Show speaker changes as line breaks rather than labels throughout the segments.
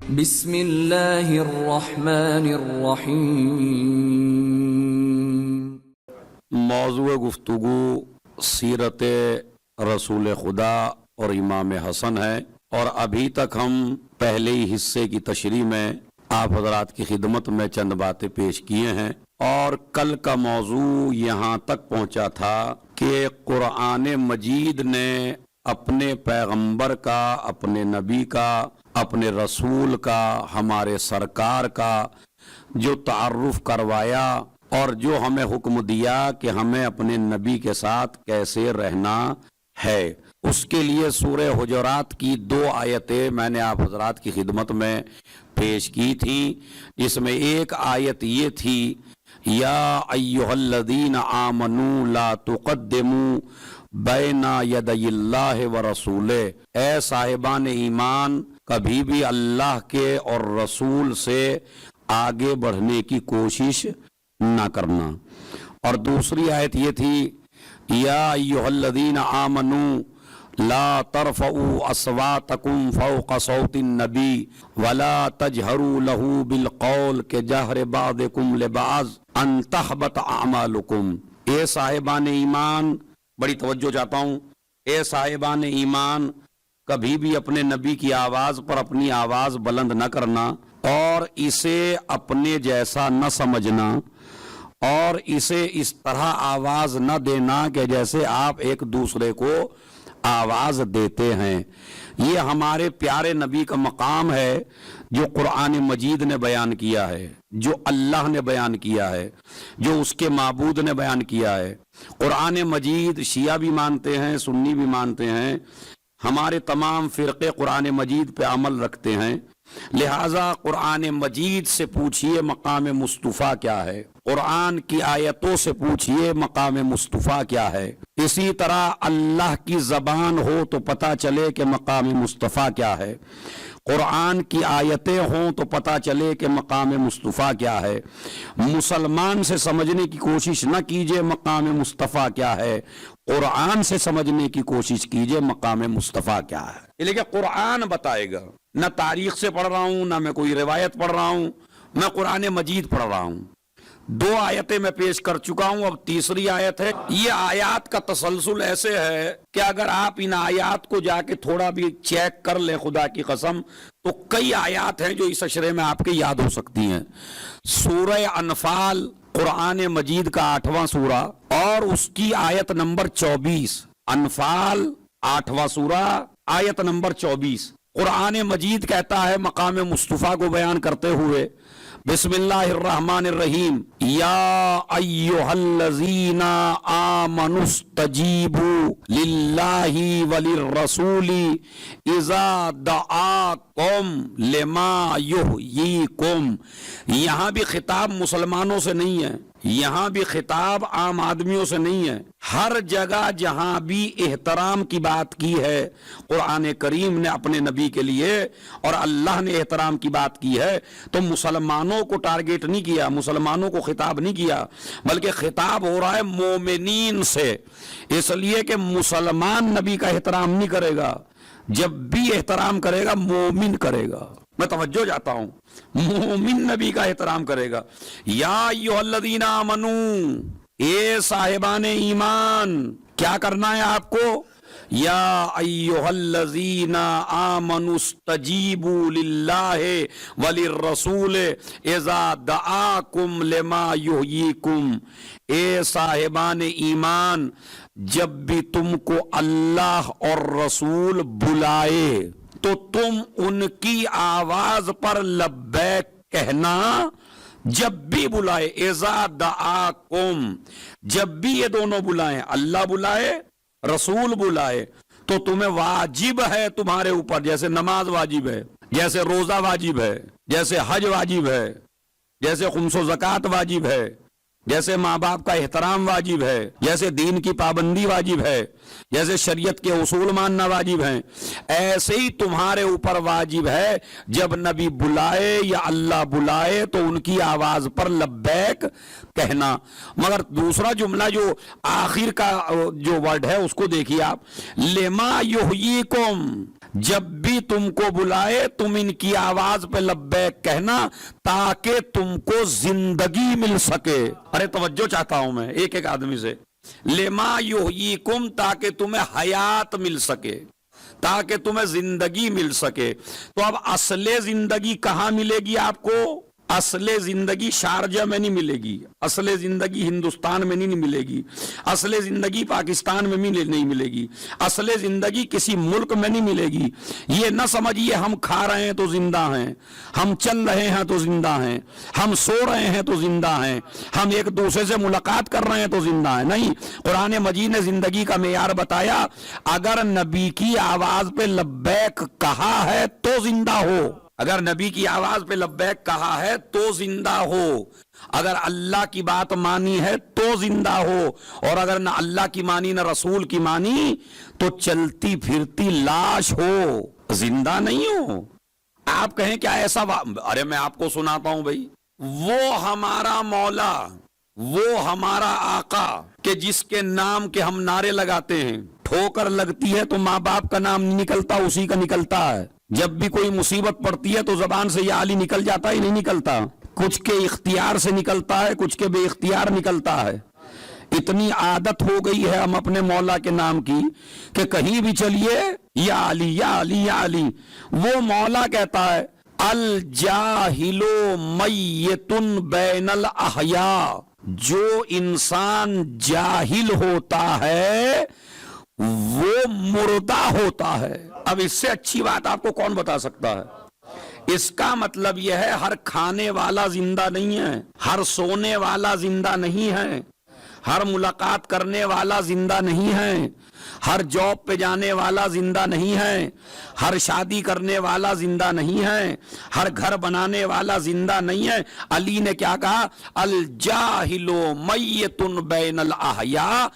بسم اللہ الرحمن الرحیم۔
موضوع گفتگو سیرت رسول خدا اور امام حسن ہے، اور ابھی تک ہم پہلے ہی حصے کی تشریح میں آپ حضرات کی خدمت میں چند باتیں پیش کیے ہیں، اور کل کا موضوع یہاں تک پہنچا تھا کہ قرآن مجید نے اپنے پیغمبر کا، اپنے نبی کا، اپنے رسول کا، ہمارے سرکار کا جو تعارف کروایا اور جو ہمیں حکم دیا کہ ہمیں اپنے نبی کے ساتھ کیسے رہنا ہے، اس کے لیے سورہ حجرات کی 2 آیتیں میں نے آپ حضرات کی خدمت میں پیش کی تھیں، جس میں ایک آیت یہ تھی یا ایھا الذین آمنوا لا تقدموا بین یدی اللہ ورسولہ، اے صاحبان ایمان کبھی بھی اللہ کے اور رسول سے آگے بڑھنے کی کوشش نہ کرنا۔ اور دوسری آیت یہ تھی یا ایھا الذین آمنوا لا ترفعوا اصواتکم فوق صوت النبی ولا تجہروا لہ بالقول کجہر بعضکم لبعض ان تحبط اعمالکم، اے صاحبان ایمان، بڑی توجہ چاہتا ہوں، اے صاحبان ایمان کبھی بھی اپنے نبی کی آواز پر اپنی آواز بلند نہ کرنا، اور اسے اپنے جیسا نہ سمجھنا، اور اسے اس طرح آواز نہ دینا کہ جیسے آپ ایک دوسرے کو آواز دیتے ہیں۔ یہ ہمارے پیارے نبی کا مقام ہے جو قرآن مجید نے بیان کیا ہے، جو اللہ نے بیان کیا ہے، جو اس کے معبود نے بیان کیا ہے۔ قرآن مجید شیعہ بھی مانتے ہیں، سنی بھی مانتے ہیں، ہمارے تمام فرقے قرآن مجید پہ عمل رکھتے ہیں، لہٰذا قرآن مجید سے پوچھئے مقام مصطفیٰ کیا ہے، قرآن کی آیتوں سے پوچھئے مقام مصطفیٰ کیا ہے، اسی طرح اللہ کی زبان ہو تو پتہ چلے کہ مقام مصطفیٰ کیا ہے، قرآن کی آیتیں ہوں تو پتہ چلے کہ مقام مصطفیٰ کیا ہے۔ مسلمان سے سمجھنے کی کوشش نہ کیجئے مقام مصطفیٰ کیا ہے، قرآن سے سمجھنے کی کوشش کیجئے مقام مصطفیٰ کیا ہے۔ لیکن قرآن بتائے گا، نہ تاریخ سے پڑھ رہا ہوں، نہ میں کوئی روایت پڑھ رہا ہوں، میں قرآن مجید پڑھ رہا ہوں۔ 2 آیتیں میں پیش کر چکا ہوں، اب تیسری آیت ہے۔ یہ آیات کا تسلسل ایسے ہے کہ اگر آپ ان آیات کو جا کے تھوڑا بھی چیک کر لیں خدا کی قسم، تو کئی آیات ہیں جو اس اشرے میں آپ کے یاد ہو سکتی ہیں۔ سورہ انفال قرآن مجید کا 8واں سورہ اور اس کی آیت نمبر 24، انفال 8واں سورہ آیت نمبر 24، قرآن مجید کہتا ہے مقام مصطفیٰ کو بیان کرتے ہوئے، بسم اللہ الرحمن الرحیم، یا ایھا الذین آمنوا استجیبوا للہ وللرسول اذا دعاکم لما یحییکم۔ یہاں بھی خطاب مسلمانوں سے نہیں ہے، یہاں بھی خطاب عام آدمیوں سے نہیں ہے، ہر جگہ جہاں بھی احترام کی بات کی ہے قرآن کریم نے اپنے نبی کے لیے اور اللہ نے احترام کی بات کی ہے، تو مسلمانوں کو ٹارگیٹ نہیں کیا، مسلمانوں کو خطاب نہیں کیا، بلکہ خطاب ہو رہا ہے مومنین سے، اس لیے کہ مسلمان نبی کا احترام نہیں کرے گا، جب بھی احترام کرے گا مومن کرے گا۔ میں توجہ چاہتا ہوں، مومن نبی کا احترام کرے گا۔ یا ایھا الذین آمنوا، اے صاحبان ایمان، کیا کرنا ہے آپ کو؟ یا ایھا الذین آمنوا استجیبوا للہ وللرسول اذا دعاکم لما یحییکم، اے صاحبان ایمان جب بھی تم کو اللہ اور رسول بلائے تو تم ان کی آواز پر لبیک کہنا، جب بھی بلائے، اذا دعاکم، جب بھی یہ دونوں بلائیں، اللہ بلائے رسول بلائے، تو تمہیں واجب ہے تمہارے اوپر، جیسے نماز واجب ہے، جیسے روزہ واجب ہے، جیسے حج واجب ہے، جیسے خمس و زکوٰۃ واجب ہے، جیسے ماں باپ کا احترام واجب ہے، جیسے دین کی پابندی واجب ہے، جیسے شریعت کے اصول ماننا واجب ہیں، ایسے ہی تمہارے اوپر واجب ہے جب نبی بلائے یا اللہ بلائے تو ان کی آواز پر لبیک کہنا۔ مگر دوسرا جملہ جو آخر کا جو ورڈ ہے اس کو دیکھیے آپ، لما یحییکم، جب بھی تم کو بلائے تم ان کی آواز پہ لبیک کہنا تاکہ تم کو زندگی مل سکے. ارے توجہ چاہتا ہوں میں ایک ایک آدمی سے. لما یحییکم تاکہ تمہیں حیات مل سکے, تاکہ تمہیں زندگی مل سکے. تو اب اصل زندگی کہاں ملے گی آپ کو؟ اصل زندگی شارجہ میں نہیں ملے گی, اصل زندگی ہندوستان میں نہیں ملے گی, اصل زندگی پاکستان میں نہیں ملے گی, اصل زندگی کسی ملک میں نہیں ملے گی. یہ نہ سمجھیے ہم کھا رہے ہیں تو زندہ ہیں, ہم چل رہے ہیں تو زندہ ہیں, ہم سو رہے ہیں تو زندہ ہیں, ہم ایک دوسرے سے ملاقات کر رہے ہیں تو زندہ ہیں. نہیں, قرآن مجید نے زندگی کا معیار بتایا. اگر نبی کی آواز پہ لبیک کہا ہے تو زندہ ہو, اگر نبی کی آواز پہ لبیک کہا ہے تو زندہ ہو, اگر اللہ کی بات مانی ہے تو زندہ ہو, اور اگر نہ اللہ کی مانی نہ رسول کی مانی تو چلتی پھرتی لاش ہو, زندہ نہیں ہو. آپ کہیں کیا ایسا ارے میں آپ کو سناتا ہوں بھائی, وہ ہمارا مولا, وہ ہمارا آقا کہ جس کے نام کے ہم نعرے لگاتے ہیں, ٹھوکر لگتی ہے تو ماں باپ کا نام نہیں نکلتا, اسی کا نکلتا ہے. جب بھی کوئی مصیبت پڑتی ہے تو زبان سے یا علی نکل جاتا ہی نہیں نکلتا, کچھ کے اختیار سے نکلتا ہے, کچھ کے بے اختیار نکلتا ہے. اتنی عادت ہو گئی ہے ہم اپنے مولا کے نام کی کہ کہیں بھی چلیے یا علی یا علی یا علی. وہ مولا کہتا ہے الجاہل میت بین الاحیاء, جو انسان جاہل ہوتا ہے وہ مردہ ہوتا ہے. اب اس سے اچھی بات آپ کو کون بتا سکتا ہے؟ اس کا مطلب یہ ہے ہر کھانے والا زندہ نہیں ہے, ہر سونے والا زندہ نہیں ہے, ہر ملاقات کرنے والا زندہ نہیں ہے, ہر جاب پہ جانے والا زندہ نہیں ہے, ہر شادی کرنے والا زندہ نہیں ہے, ہر گھر بنانے والا زندہ نہیں ہے. علی نے کیا کہا؟ الجاہل میت بین الاحیاء,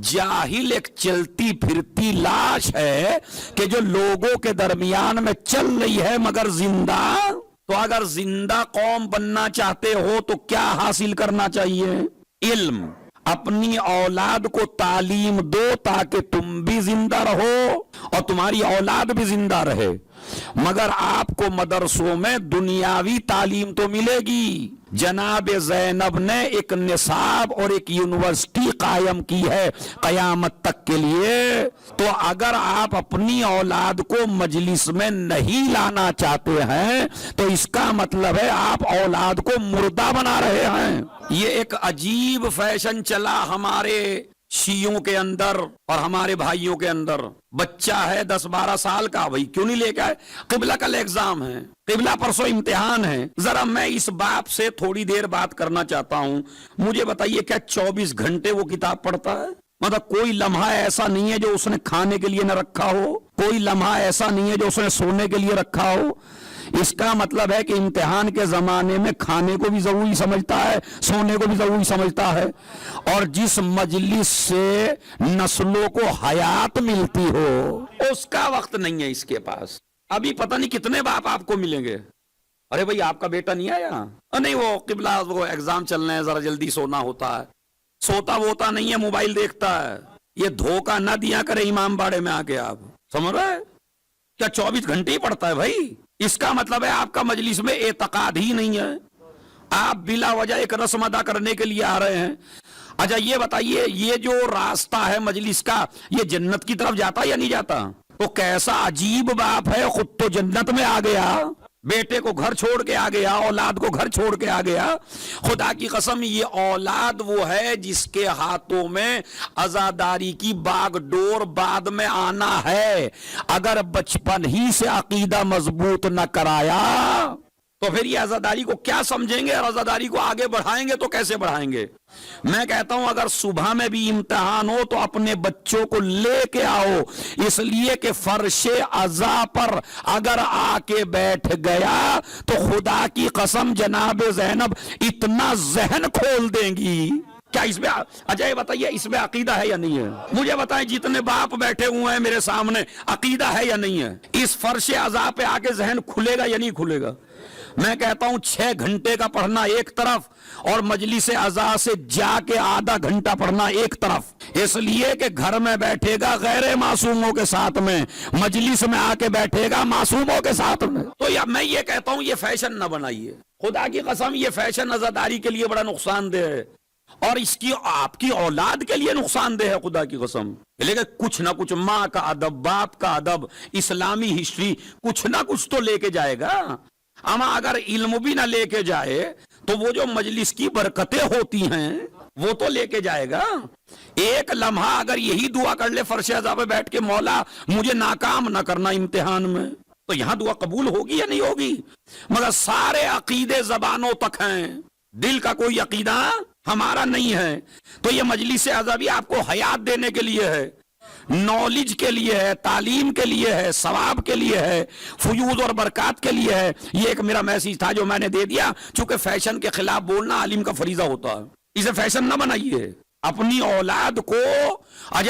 جاہل ایک چلتی پھرتی لاش ہے کہ جو لوگوں کے درمیان میں چل رہی ہے مگر زندہ. تو اگر زندہ قوم بننا چاہتے ہو تو کیا حاصل کرنا چاہیے؟ علم. اپنی اولاد کو تعلیم دو تاکہ تم بھی زندہ رہو اور تمہاری اولاد بھی زندہ رہے. مگر آپ کو مدرسوں میں دنیاوی تعلیم تو ملے گی. جناب زینب نے ایک نصاب اور ایک یونیورسٹی قائم کی ہے قیامت تک کے لیے. تو اگر آپ اپنی اولاد کو مجلس میں نہیں لانا چاہتے ہیں تو اس کا مطلب ہے آپ اولاد کو مردہ بنا رہے ہیں. یہ ایک عجیب فیشن چلا ہمارے شیعوں کے اندر اور ہمارے بھائیوں کے اندر. بچہ ہے 10-12 سال کا, بھائی کیوں نہیں لے کے آئے؟ قبلہ کل ایگزام ہے, قبلہ پرسوں امتحان ہے. ذرا میں اس باپ سے تھوڑی دیر بات کرنا چاہتا ہوں. مجھے بتائیے کیا 24 گھنٹے وہ کتاب پڑھتا ہے؟ مطلب کوئی لمحہ ایسا نہیں ہے جو اس نے کھانے کے لیے نہ رکھا ہو, کوئی لمحہ ایسا نہیں ہے جو اس نے سونے کے لیے رکھا ہو. اس کا مطلب ہے کہ امتحان کے زمانے میں کھانے کو بھی ضروری سمجھتا ہے, سونے کو بھی ضروری سمجھتا ہے. اور جس مجلس سے نسلوں کو حیات ملتی ہو اس کا وقت نہیں ہے اس کے پاس. ابھی پتہ نہیں کتنے باپ آپ کو ملیں گے, ارے بھائی آپ کا بیٹا نہیں آیا, نہیں وہ قبلہ وہ ایگزام چل رہے ہیں ذرا جلدی سونا ہوتا ہے. سوتا ووتا نہیں ہے, موبائل دیکھتا ہے. یہ دھوکہ نہ دیا کرے امام باڑے میں آ کے. آپ سمجھ رہے کیا 24 گھنٹے ہی پڑھتا ہے بھائی؟ اس کا مطلب ہے آپ کا مجلس میں اعتقاد ہی نہیں ہے, آپ بلا وجہ ایک رسم ادا کرنے کے لیے آ رہے ہیں. اچھا یہ بتائیے یہ جو راستہ ہے مجلس کا یہ جنت کی طرف جاتا یا نہیں جاتا؟ تو کیسا عجیب باپ ہے, خود تو جنت میں آ گیا, بیٹے کو گھر چھوڑ کے آ گیا, اولاد کو گھر چھوڑ کے آ گیا. خدا کی قسم یہ اولاد وہ ہے جس کے ہاتھوں میں عزاداری کی باغ ڈور بعد میں آنا ہے. اگر بچپن ہی سے عقیدہ مضبوط نہ کرایا تو پھر یہ عزاداری کو کیا سمجھیں گے, اور عزاداری کو آگے بڑھائیں گے تو کیسے بڑھائیں گے؟ میں کہتا ہوں اگر صبح میں بھی امتحان ہو تو اپنے بچوں کو لے کے آؤ, اس لیے کہ فرش عزا پر اگر آ کے بیٹھ گیا تو خدا کی قسم جناب زینب اتنا ذہن کھول دیں گی. کیا اس میں اچھا یہ بتائیے اس میں عقیدہ ہے یا نہیں ہے؟ مجھے بتائیں جتنے باپ بیٹھے ہوئے ہیں میرے سامنے, عقیدہ ہے یا نہیں ہے؟ اس فرش عزا پہ آ کے ذہن کھلے گا یا نہیں کھلے گا؟ میں کہتا ہوں 6 گھنٹے کا پڑھنا ایک طرف اور مجلس اعضاء سے جا کے آدھا گھنٹہ پڑھنا ایک طرف، اس لیے کہ گھر میں بیٹھے گا غیر معصوموں کے ساتھ میں، مجلس میں آ کے بیٹھے گا معصوموں کے ساتھ میں۔ تو میں یہ کہتا ہوں یہ فیشن نہ بنائیے، خدا کی قسم یہ فیشن عزاداری کے لیے بڑا نقصان دہ ہے، اور اس کی آپ کی اولاد کے لیے نقصان دہ ہے خدا کی قسم۔ لیکن کچھ نہ کچھ ماں کا ادب، باپ کا ادب، اسلامی ہسٹری کچھ نہ کچھ تو لے کے جائے گا۔ اما اگر علم بھی نہ لے کے جائے تو وہ جو مجلس کی برکتیں ہوتی ہیں وہ تو لے کے جائے گا۔ ایک لمحہ اگر یہی دعا کر لے فرش اعضاء پہ بیٹھ کے، مولا مجھے ناکام نہ کرنا امتحان میں، تو یہاں دعا قبول ہوگی یا نہیں ہوگی؟ مگر سارے عقیدے زبانوں تک ہیں، دل کا کوئی عقیدہ ہمارا نہیں ہے۔ تو یہ مجلس اعضاء بھی آپ کو حیات دینے کے لیے ہے، نالج کے لیے ہے، تعلیم کے لیے ہے، ثواب کے لیے ہے، فیوض اور برکات کے لیے ہے۔ یہ ایک میرا میسیج تھا جو میں نے دے دیا، چونکہ فیشن کے خلاف بولنا عالم کا فریضہ ہوتا ہے، اسے فیشن نہ بنائیے۔ اپنی اولاد کو آج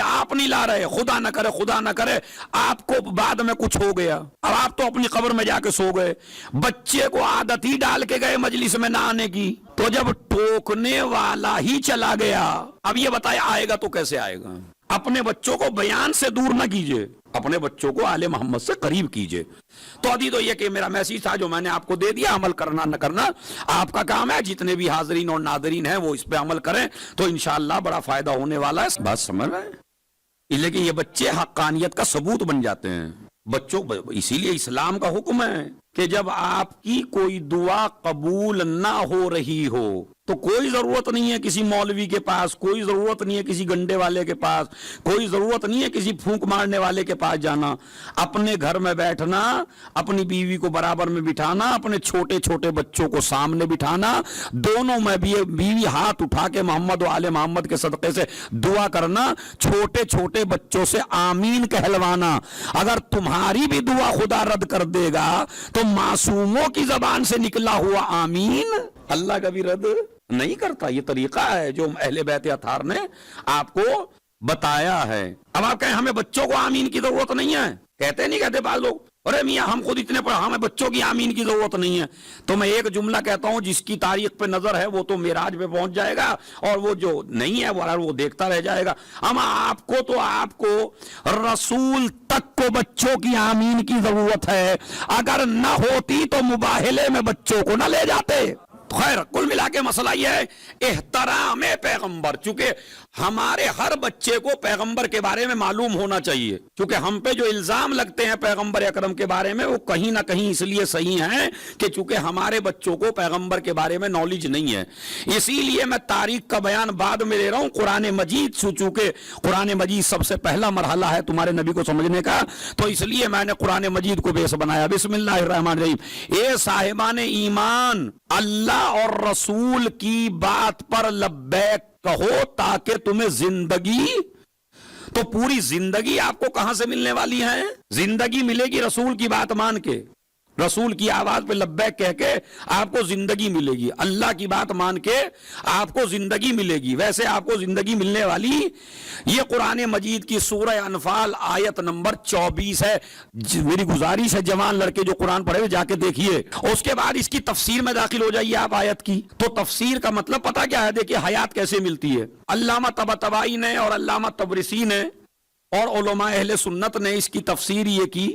آپ نہیں لا رہے، خدا نہ کرے آپ کو بعد میں کچھ ہو گیا، اب آپ تو اپنی قبر میں جا کے سو گئے، بچے کو عادت ہی ڈال کے گئے مجلس میں نہ آنے کی، تو جب ٹوکنے والا ہی چلا گیا، اب یہ بتائے آئے گا تو کیسے آئے گا؟ اپنے بچوں کو بیان سے دور نہ کیجئے، اپنے بچوں کو آل محمد سے قریب کیجئے۔ تو ابھی تو یہ کہ میرا میسیج تھا جو میں نے آپ کو دے دیا، عمل کرنا نہ کرنا آپ کا کام ہے، جتنے بھی حاضرین اور ناظرین ہیں وہ اس پہ عمل کریں تو انشاءاللہ بڑا فائدہ ہونے والا ہے۔ بات سمجھ رہے ہیں؟ لیکن یہ بچے حقانیت کا ثبوت بن جاتے ہیں بچوں، اسی لیے اسلام کا حکم ہے کہ جب آپ کی کوئی دعا قبول نہ ہو رہی ہو تو کوئی ضرورت نہیں ہے کسی مولوی کے پاس، کوئی ضرورت نہیں ہے کسی گنڈے والے کے پاس، کوئی ضرورت نہیں ہے کسی پھونک مارنے والے کے پاس جانا، اپنے گھر میں بیٹھنا، اپنی بیوی کو برابر میں بٹھانا، اپنے چھوٹے چھوٹے بچوں کو سامنے بٹھانا، دونوں میں بیوی ہاتھ اٹھا کے محمد و آل محمد کے صدقے سے دعا کرنا، چھوٹے چھوٹے بچوں سے آمین کہلوانا۔ اگر تمہاری بھی دعا خدا رد کر دے گا تو معصوموں کی زبان سے نکلا ہوا آمین اللہ کا بھی رد نہیں کرتا۔ یہ طریقہ ہے جو اہل بیت اطہار نے آپ کو بتایا ہے۔ اب آپ کہیں ہمیں بچوں کو آمین کی ضرورت نہیں ہے، نہیں کہتے بعض لوگ، ارے میاں ہم خود اتنے پڑھا، ہمیں بچوں کی آمین کی ضرورت نہیں ہے۔ تو میں ایک جملہ کہتا ہوں، جس کی تاریخ پہ نظر ہے وہ تو معراج پہ پہنچ جائے گا، اور وہ جو نہیں ہے وہ دیکھتا رہ جائے گا۔ ہم آپ کو رسول تک کو بچوں کی آمین کی ضرورت ہے، اگر نہ ہوتی تو مباہلے میں بچوں کو نہ لے جاتے۔ خیر کل ملا کے مسئلہ یہ ہے احترام پیغمبر، چونکہ ہمارے ہر بچے کو پیغمبر کے بارے میں معلوم ہونا چاہیے، کیونکہ ہم پہ جو الزام لگتے ہیں پیغمبر اکرم کے بارے میں وہ کہیں نہ کہیں اس لیے صحیح ہیں کہ چونکہ ہمارے بچوں کو پیغمبر کے بارے میں نالج نہیں ہے۔ اسی لیے میں تاریخ کا بیان بعد میں لے رہا ہوں، قرآن مجید چونکہ قرآن مجید سب سے پہلا مرحلہ ہے تمہارے نبی کو سمجھنے کا، تو اس لیے میں نے قرآن مجید کو بیس بنایا۔ بسم اللہ الرحمن الرحیم۔ اے صاحبان ایمان، اللہ اور رسول کی بات پر لبیک کہو تاکہ تمہیں زندگی، تو پوری زندگی آپ کو کہاں سے ملنے والی ہے؟ زندگی ملے گی رسول کی بات مان کے، رسول کی آواز پہ لبیک کہہ کے آپ کو زندگی ملے گی، اللہ کی بات مان کے آپ کو زندگی ملے گی۔ ویسے آپ کو زندگی ملنے والی یہ قرآن مجید کی سورہ انفال آیت نمبر 24 ہے۔ میری گزارش ہے جوان لڑکے جو قرآن پڑھے ہوئے جا کے دیکھیے، اس کے بعد اس کی تفسیر میں داخل ہو جائیے آپ آیت کی۔ تو تفسیر کا مطلب پتہ کیا ہے؟ دیکھیے حیات کیسے ملتی ہے۔ علامہ طباطبائی نے اور علامہ طبرسی نے اور علماء اہل سنت نے اس کی تفسیر یہ کی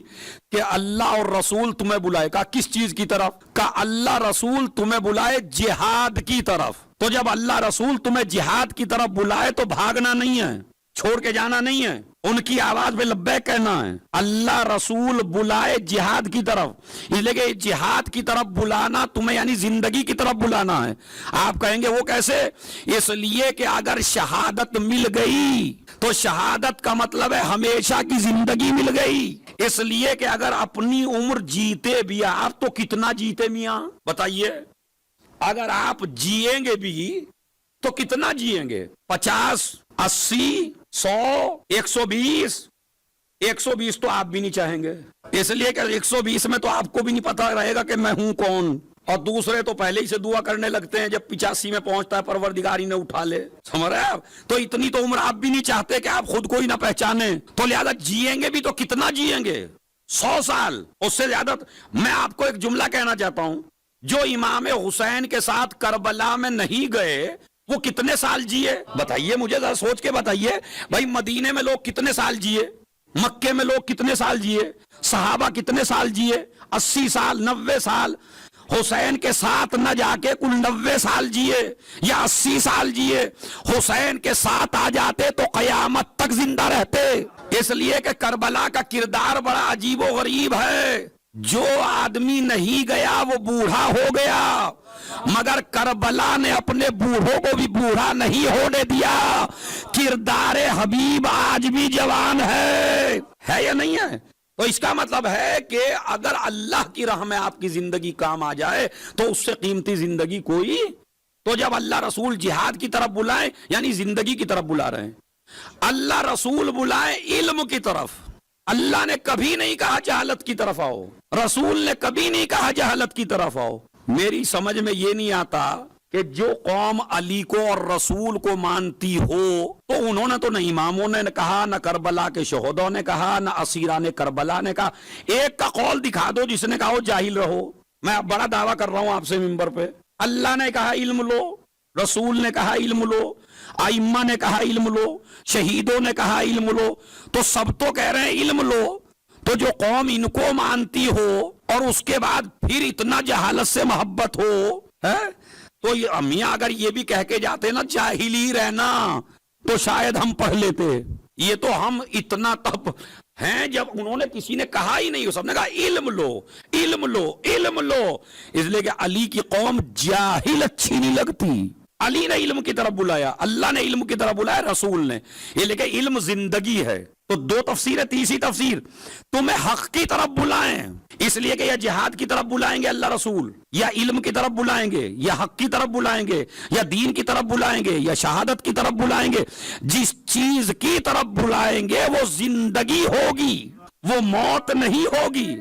کہ اللہ اور رسول تمہیں بلائے گا کس چیز کی طرف؟ کہ اللہ رسول تمہیں بلائے جہاد کی طرف۔ تو جب اللہ رسول تمہیں جہاد کی طرف بلائے تو بھاگنا نہیں ہے، چھوڑ کے جانا نہیں ہے، ان کی آواز پہ لبیک کہنا ہے۔ اللہ رسول بلائے جہاد کی طرف، اس لیے کہ جہاد کی طرف بلانا تمہیں یعنی زندگی کی طرف بلانا ہے۔ آپ کہیں گے وہ کیسے؟ اس لیے کہ اگر شہادت مل گئی تو شہادت کا مطلب ہے ہمیشہ کی زندگی مل گئی۔ اس لیے کہ اگر اپنی عمر جیتے بھی آپ تو کتنا جیتے میاں بتائیے؟ اگر آپ جیئیں گے بھی تو کتنا جیئیں گے؟ 50، 80، 100، 120؟ 120 تو آپ بھی نہیں چاہیں گے، اس لیے کہ 120 میں تو آپ کو بھی نہیں پتا رہے گا کہ میں ہوں کون، اور دوسرے تو پہلے ہی سے دعا کرنے لگتے ہیں جب 85 میں پہنچتا ہے پروردگاری نے اٹھا لے، سمجھ رہے آپ؟ تو اتنی تو عمر آپ بھی نہیں چاہتے کہ آپ خود کو ہی نہ پہچانے، تو لہذا جیئیں گے بھی تو کتنا جیئیں گے؟ 100 سال اس سے زیادہ. میں آپ کو ایک جملہ کہنا چاہتا ہوں, جو امام حسین کے ساتھ کربلا میں نہیں گئے وہ کتنے سال جیے؟ بتائیے مجھے, ذرا سوچ کے بتائیے بھائی. مدینے میں لوگ کتنے سال جیے؟ مکے میں لوگ کتنے سال جیے؟ صحابہ کتنے سال جیے؟ 80 سال, 90 سال. حسین کے ساتھ نہ جا کے کل 90 سال جیے یا 80 سال جیے. حسین کے ساتھ آ جاتے تو قیامت تک زندہ رہتے. اس لیے کہ کربلا کا کردار بڑا عجیب و غریب ہے. جو آدمی نہیں گیا وہ بوڑھا ہو گیا, مگر کربلا نے اپنے بوڑھوں کو بھی بوڑھا نہیں ہونے دیا. کردار حبیب آج بھی جوان ہے یا نہیں ہے؟ تو اس کا مطلب ہے کہ اگر اللہ کی راہ میں آپ کی زندگی کام آ جائے تو اس سے قیمتی زندگی کوئی. تو جب اللہ رسول جہاد کی طرف بلائیں یعنی زندگی کی طرف بلا رہے ہیں, اللہ رسول بلائیں علم کی طرف. اللہ نے کبھی نہیں کہا جہالت کی طرف آؤ, رسول نے کبھی نہیں کہا جہالت کی طرف آؤ. میری سمجھ میں یہ نہیں آتا کہ جو قوم علی کو اور رسول کو مانتی ہو تو انہوں نے تو نہ اماموں نے کہا, نہ کربلا کے شہدوں نے کہا, نہ اسیران کربلا نے کہا. ایک کا قول دکھا دو جس نے کہا وہ جاہل رہو. میں بڑا دعویٰ کر رہا ہوں آپ سے ممبر پہ, اللہ نے کہا علم لو, رسول نے کہا علم لو, ائمہ نے کہا علم لو, شہیدوں نے کہا علم لو, تو سب تو کہہ رہے ہیں علم لو. تو جو قوم ان کو مانتی ہو اور اس کے بعد پھر اتنا جہالت سے محبت ہو ہے, تو یہ میاں اگر یہ بھی کہہ کے جاتے نا جاہل ہی رہنا تو شاید ہم پڑھ لیتے. یہ تو ہم اتنا تب ہیں جب انہوں نے کسی نے کہا ہی نہیں, سب نے کہا علم لو علم لو علم لو. اس لیے کہ علی کی قوم جاہل اچھی نہیں لگتی. علی نے علم کی طرف بلایا, اللہ نے علم کی طرف بلایا, رسول نے. یہ لے کہ علم زندگی ہے. تو دو تفسیر ہے. تیسری تفسیر, تمہیں حق کی طرف بلائیں, اس لیے کہ یا جہاد کی طرف بلائیں گے اللہ رسول, یا علم کی طرف بلائیں گے, یا حق کی طرف بلائیں گے, یا دین کی طرف بلائیں گے, یا شہادت کی طرف بلائیں گے. جس چیز کی طرف بلائیں گے وہ زندگی ہوگی, وہ موت نہیں ہوگی.